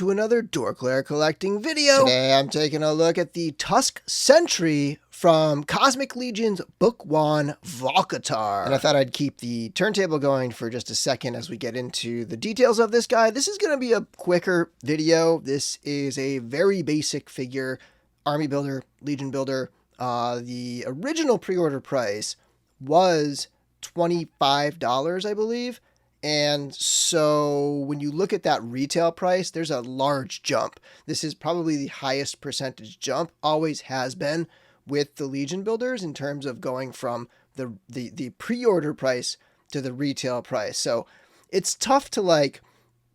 to another DorkLair collecting video. Today I'm taking a look at the Tusk Sentry from Cosmic Legions Book 1 Volcatar. And I thought I'd keep the turntable going for just a second as we get into the details of this guy. This is going to be a quicker video. This is a very basic figure, Army Builder, Legion Builder. The original pre-order price was $25, I believe. And so when you look at that retail price, there's a large jump. This is probably the highest percentage jump, always has been with the Legion builders in terms of going from the pre-order price to the retail price. So it's tough to like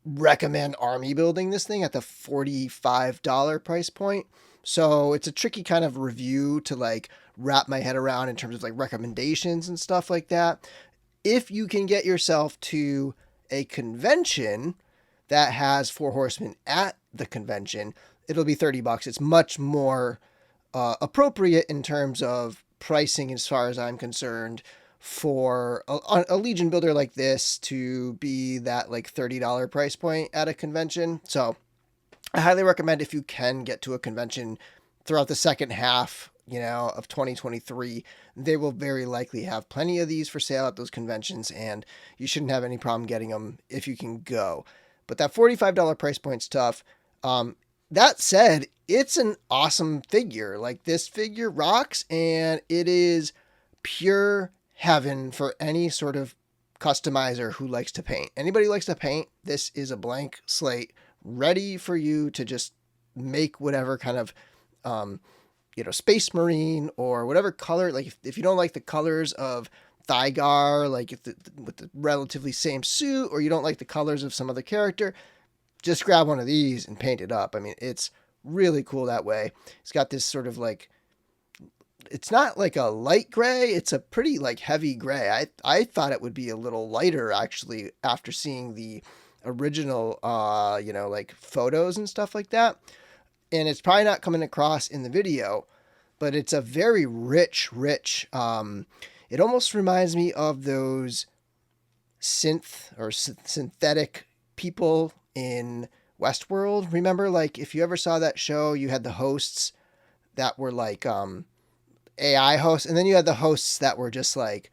recommend army building this thing at the $45 price point. So it's a tricky kind of review to like wrap my head around in terms of like recommendations and stuff like that. If you can get yourself to a convention that has Four Horsemen at the convention, it'll be $30. It's much more appropriate in terms of pricing as far as I'm concerned for a Legion builder like this to be that like $30 price point at a convention. So I highly recommend if you can get to a convention throughout the second half of 2023, they will very likely have plenty of these for sale at those conventions, and you shouldn't have any problem getting them if you can go. But that $45 price point's tough. That said, it's an awesome figure. Like, this figure rocks, and it is pure heaven for any sort of customizer who likes to paint. Anybody who likes to paint, this is a blank slate ready for you to just make whatever kind of Space Marine or whatever color. Like if you don't like the colors of Figrue, like with the relatively same suit, or you don't like the colors of some other character, just grab one of these and paint it up. I mean, it's really cool that way. It's got this sort of like, it's not like a light gray. It's a pretty like heavy gray. I thought it would be a little lighter actually after seeing the original, like photos and stuff like that. And it's probably not coming across in the video, but it's a very rich. It almost reminds me of those synthetic people in Westworld. Remember, like, if you ever saw that show, you had the hosts that were like AI hosts, and then you had the hosts that were just like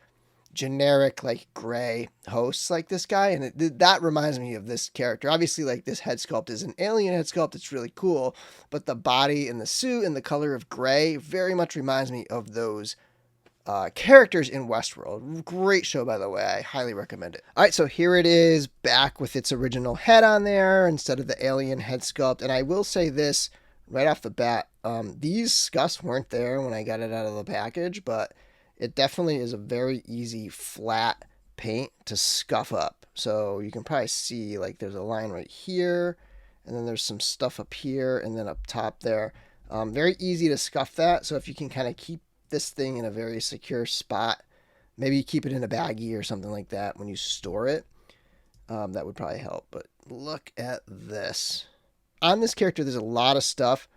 generic, like gray hosts like this guy. And that reminds me of this character. Obviously, like, this head sculpt is an alien head sculpt. It's really cool, but the body and the suit and the color of gray very much reminds me of those characters in Westworld. Great show, by the way. I highly recommend it. All right, so here it is back with its original head on there instead of the alien head sculpt. And I will say this right off the bat, these scuffs weren't there when I got it out of the package, but it definitely is a very easy flat paint to scuff up. So you can probably see, like, there's a line right here, and then there's some stuff up here, and then up top there. Very easy to scuff that. So if you can kind of keep this thing in a very secure spot, maybe keep it in a baggie or something like that when you store it, that would probably help. But look at this. On this character, there's a lot of stuff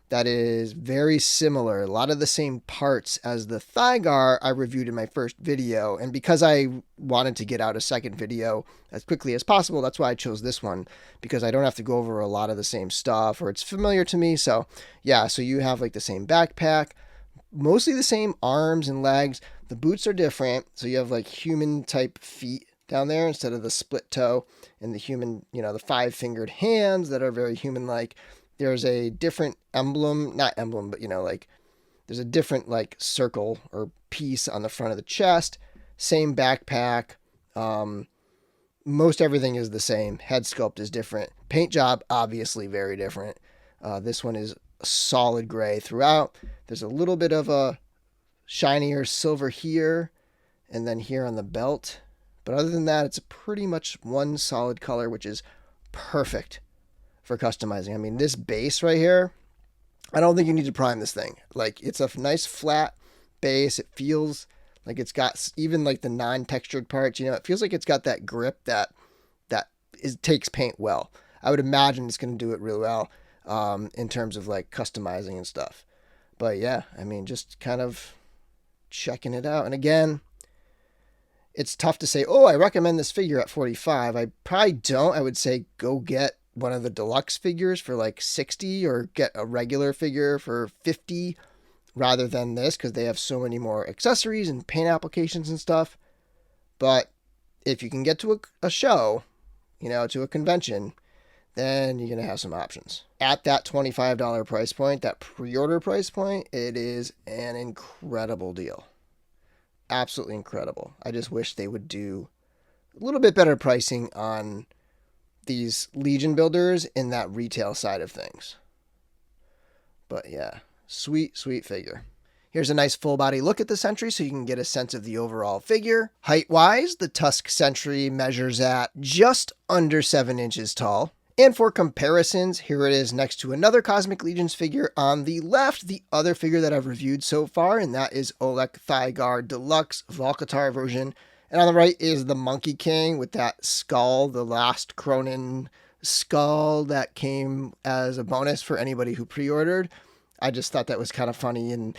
that is very similar, a lot of the same parts as the Figrue I reviewed in my first video. And because I wanted to get out a second video as quickly as possible, that's why I chose this one, because I don't have to go over a lot of the same stuff, or it's familiar to me. So yeah, so you have like the same backpack, mostly the same arms and legs. The boots are different. So you have like human type feet down there instead of the split toe, and the human, the 5-fingered hands that are very human-like. There's a different emblem, not emblem, but like there's a different like circle or piece on the front of the chest. Same backpack. Most everything is the same. Head sculpt is different. Paint job, obviously very different. This one is solid gray throughout. There's a little bit of a shinier silver here, and then here on the belt. But other than that, it's pretty much one solid color, which is perfect for customizing. I mean, this base right here, I don't think you need to prime this thing. Like, it's a nice flat base. It feels like it's got even like the non-textured parts, it feels like it's got that grip that takes paint well. I would imagine it's going to do it really well in terms of like customizing and stuff. But yeah, I mean, just kind of checking it out. And again, it's tough to say, oh, I recommend this figure at $45. I probably don't. I would say go get one of the deluxe figures for like 60 or get a regular figure for 50 rather than this, because they have so many more accessories and paint applications and stuff. But if you can get to a show, to a convention, then you're going to have some options. At that $25 price point, that pre-order price point, it is an incredible deal. Absolutely incredible. I just wish they would do a little bit better pricing on these Legion builders in that retail side of things. But yeah, sweet, sweet figure. Here's a nice full body look at the Sentry so you can get a sense of the overall figure. Height-wise, the Tusk Sentry measures at just under 7 inches tall. And for comparisons, here it is next to another Cosmic Legions figure on the left, the other figure that I've reviewed so far, and that is Olek Thygar Deluxe Volkatar version. And on the right is the Monkey King with that skull, the last Cronin skull that came as a bonus for anybody who pre-ordered. I just thought that was kind of funny and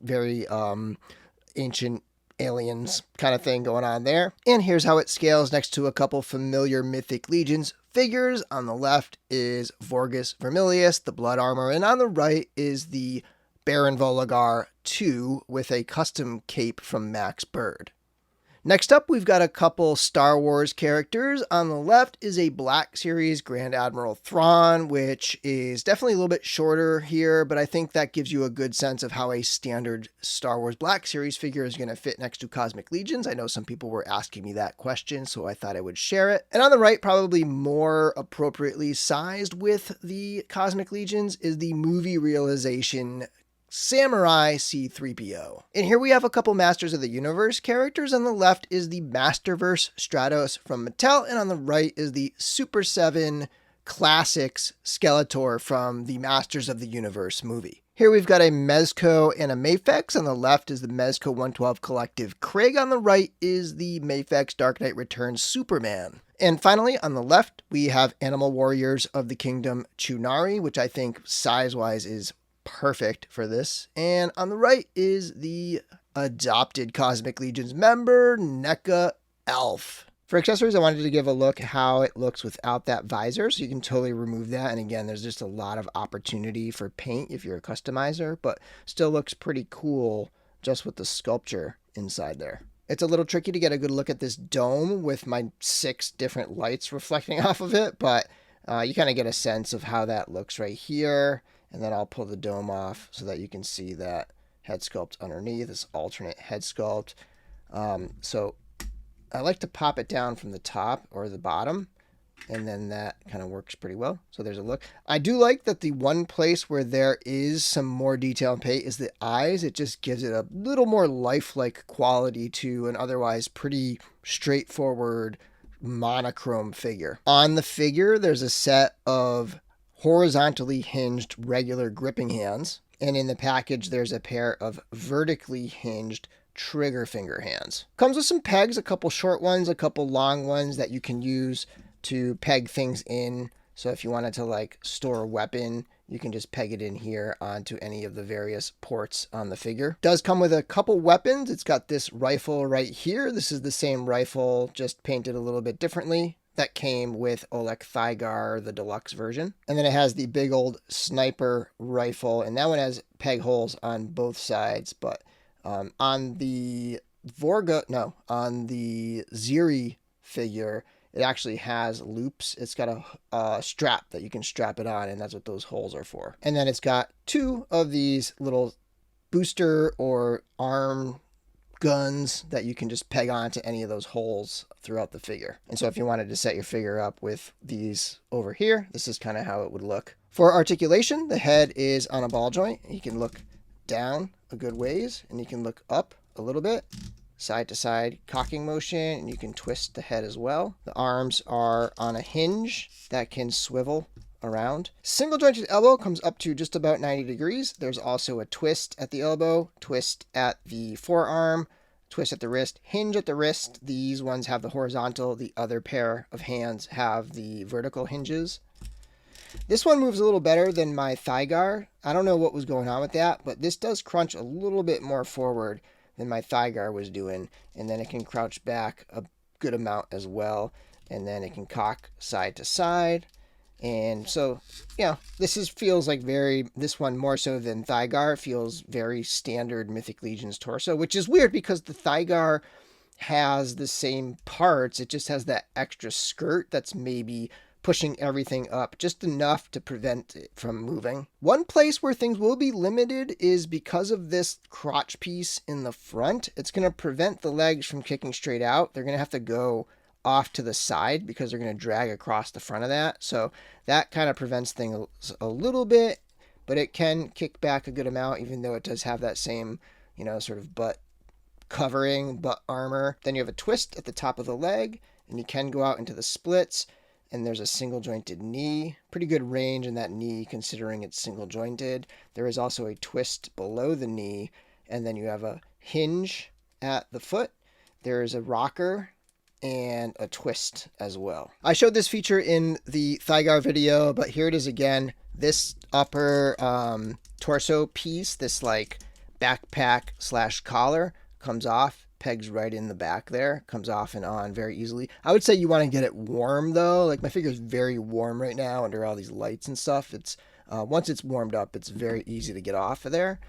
very ancient aliens kind of thing going on there. And here's how it scales next to a couple familiar Mythic Legions figures. On the left is Vorgus Vermilius, the blood armor, and on the right is the Baron Volagar 2 with a custom cape from Max Bird. Next up, we've got a couple Star Wars characters. On the left is a Black Series Grand Admiral Thrawn, which is definitely a little bit shorter here, but I think that gives you a good sense of how a standard Star Wars Black Series figure is going to fit next to Cosmic Legions. I know some people were asking me that question, so I thought I would share it. And on the right, probably more appropriately sized with the Cosmic Legions, is the movie realization Samurai C-3PO. And here we have a couple Masters of the Universe characters. On the left is the Masterverse Stratos from Mattel, and on the right is the Super 7 Classics Skeletor from the Masters of the Universe movie. Here we've got a Mezco and a Mafex. On the left is the Mezco 112 Collective Craig. On the right is the Mafex Dark Knight Returns Superman. And finally, on the left, we have Animal Warriors of the Kingdom Chunari, which I think size-wise is perfect for this. And on the right is the adopted Cosmic Legions member, NECA Elf. For accessories, I wanted to give a look how it looks without that visor, so you can totally remove that. And again, there's just a lot of opportunity for paint if you're a customizer, but still looks pretty cool just with the sculpture inside there. It's a little tricky to get a good look at this dome with my 6 different lights reflecting off of it, but you kind of get a sense of how that looks right here. And then I'll pull the dome off so that you can see that head sculpt underneath, this alternate head sculpt. So I like to pop it down from the top or the bottom, and then that kind of works pretty well. So there's a look. I do like that the one place where there is some more detail and paint is the eyes. It just gives it a little more lifelike quality to an otherwise pretty straightforward monochrome figure. On the figure, there's a set of horizontally hinged regular gripping hands, and in the package there's a pair of vertically hinged trigger finger hands. Comes with some pegs, a couple short ones, a couple long ones that you can use to peg things in. So if you wanted to like store a weapon, you can just peg it in here onto any of the various ports on the figure. Does come with a couple weapons. It's got this rifle right here. This is the same rifle, just painted a little bit differently. That came with Olek Thygar, the deluxe version. And then it has the big old sniper rifle, and that one has peg holes on both sides. But on the Ziri figure, it actually has loops. It's got a strap that you can strap it on, and that's what those holes are for. And then it's got 2 of these little booster or arm guns that you can just peg onto any of those holes throughout the figure. And so if you wanted to set your figure up with these over here, this is kind of how it would look. For articulation, the head is on a ball joint. You can look down a good ways, and you can look up a little bit, side to side cocking motion, and you can twist the head as well. The arms are on a hinge that can swivel around. Single jointed elbow comes up to just about 90 degrees. There's also a twist at the elbow, twist at the forearm, twist at the wrist, hinge at the wrist. These ones have the horizontal. The other pair of hands have the vertical hinges. This one moves a little better than my Thygar. I don't know what was going on with that, but this does crunch a little bit more forward than my Thygar was doing. And then it can crouch back a good amount as well. And then it can cock side to side. And so, this feels like this one more so than Thygar feels very standard Mythic Legion's torso, which is weird because the Thygar has the same parts. It just has that extra skirt that's maybe pushing everything up just enough to prevent it from moving. One place where things will be limited is because of this crotch piece in the front. It's going to prevent the legs from kicking straight out. They're going to have to go off to the side because they're going to drag across the front of that. So that kind of prevents things a little bit, but it can kick back a good amount, even though it does have that same, sort of butt covering, butt armor. Then you have a twist at the top of the leg, and you can go out into the splits, and there's a single jointed knee. Pretty good range in that knee considering it's single jointed. There is also a twist below the knee, and then you have a hinge at the foot. There is a rocker and a twist as well. I showed this feature in the Thygar video, but here it is again. This upper torso piece, this like backpack / collar, comes off, pegs right in the back there, comes off and on very easily. I would say you want to get it warm though. Like my figure is very warm right now under all these lights and stuff. It's once it's warmed up, it's very easy to get off of there.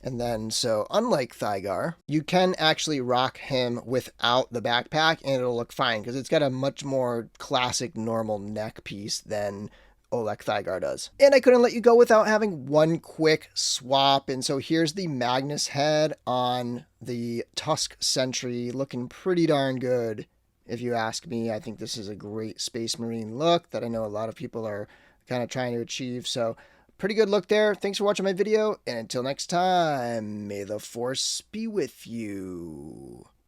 And then, so unlike Thygar, you can actually rock him without the backpack and it'll look fine because it's got a much more classic normal neck piece than Olek Thygar does. And I couldn't let you go without having one quick swap. And so here's the Magnus head on the Tusk Sentry, looking pretty darn good. If you ask me, I think this is a great Space Marine look that I know a lot of people are kind of trying to achieve. So pretty good look there. Thanks for watching my video, and until next time, may the Force be with you.